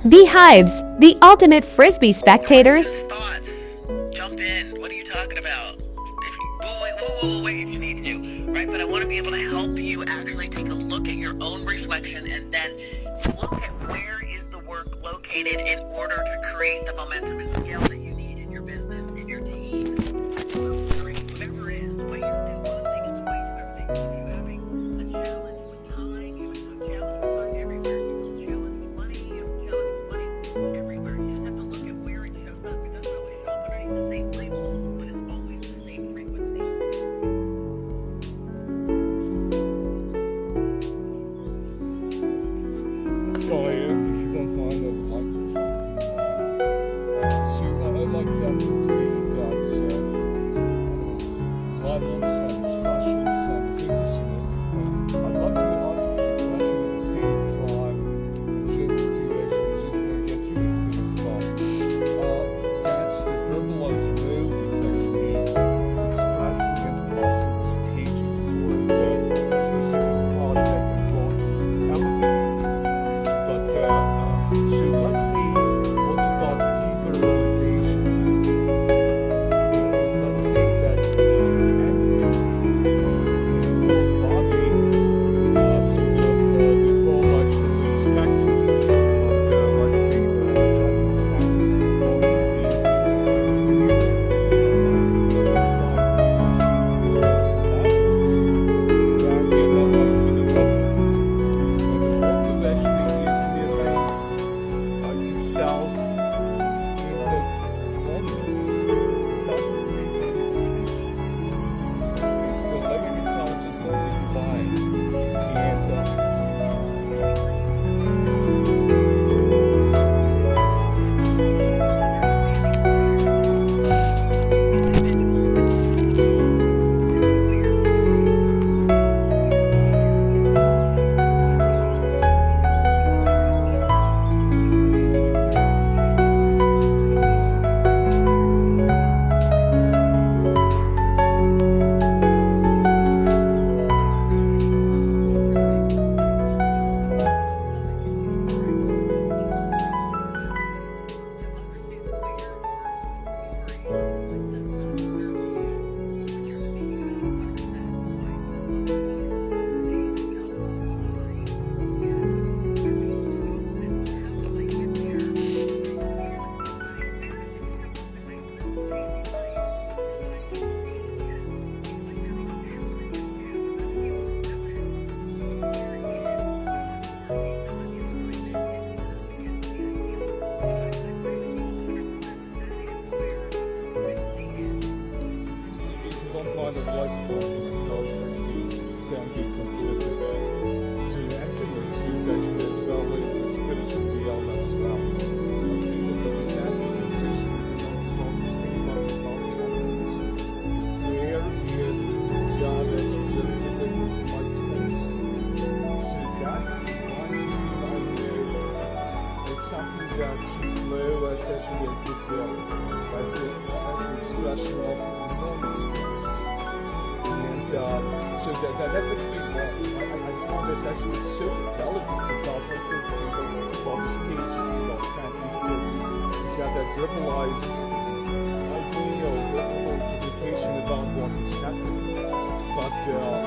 Beehives, the ultimate Frisbee Spectators. Thought. Jump in. What are you talking about? Wait, if you need to. Right, but I want to be able to help you actually take a look at your own reflection and then look at where is the work located in order to create the momentum and scale that you need in your business, in your team, whatever it is, the way you do one thing is the way you do everything. So if you're having a challenge with time, you have a challenge with time everywhere. You have a challenge with money, you have a challenge with money everywhere. You just have to look at where it shows up. It doesn't always show up underneath the same label, but it's always the same frequency. Sorry, if you don't mind, I'd like to jump in. So, I'd like definitely got levels and expressions and frequency. I'd love to ask you a question at the same time, just to get your experience about. That's the verbalized mode of actually expressing and passing the stages or the specific parts that can go to elevate. So let's see, what about deverbalization? Because let's say that if you animate your body, sort of before actually spectrum, let's say the general sentence is going to be then you know what we do. But the photo actually gives me a itself in the performance doesn't make any difference. It's the living intelligence of the divine. And I'd like to talk about how it's actually can be completely there. So emptiness is actually as well linked to spiritual realm as well. I'm saying that the presenting nutrition is another thing about the emptiness. Prayer is God that you just living like twins. So that reminds me of it's something that should flow as actually as the flow, as the expression of enormous. So that's actually I found that's actually so relevant about what's about the stages, about 10 stages. You have that verbalized idea or verbal presentation about what is happening. But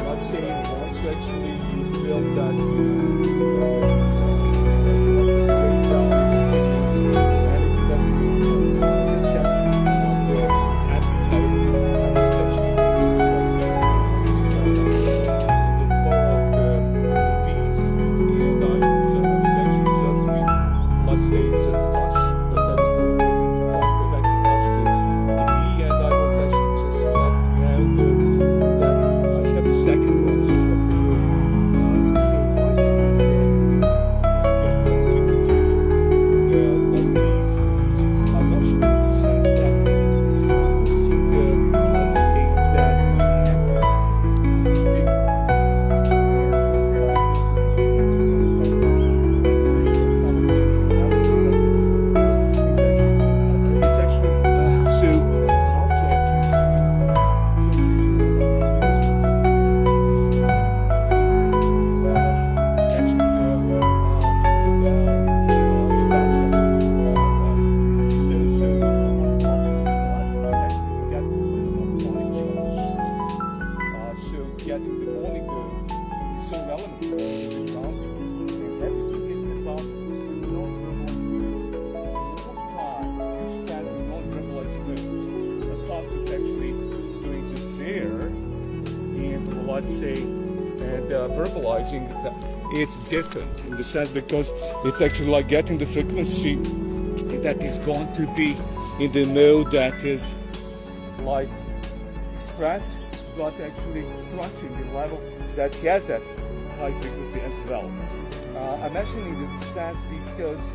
let's say once you actually you feel that you break down the experience and it becomes just definitely not the appetite. Let's say just touch, but that is the reason to talk. But I can touch the bee, and I was actually just and then I have the second one, so that that's the on bees. I'm not sure in the sense that it's let's say that emptiness is big. let's say, and verbalizing that it's different in the sense because it's actually like getting the frequency that is going to be in the mode that is like express, but actually structuring the level that has that high frequency as well. I'm mentioning this sense because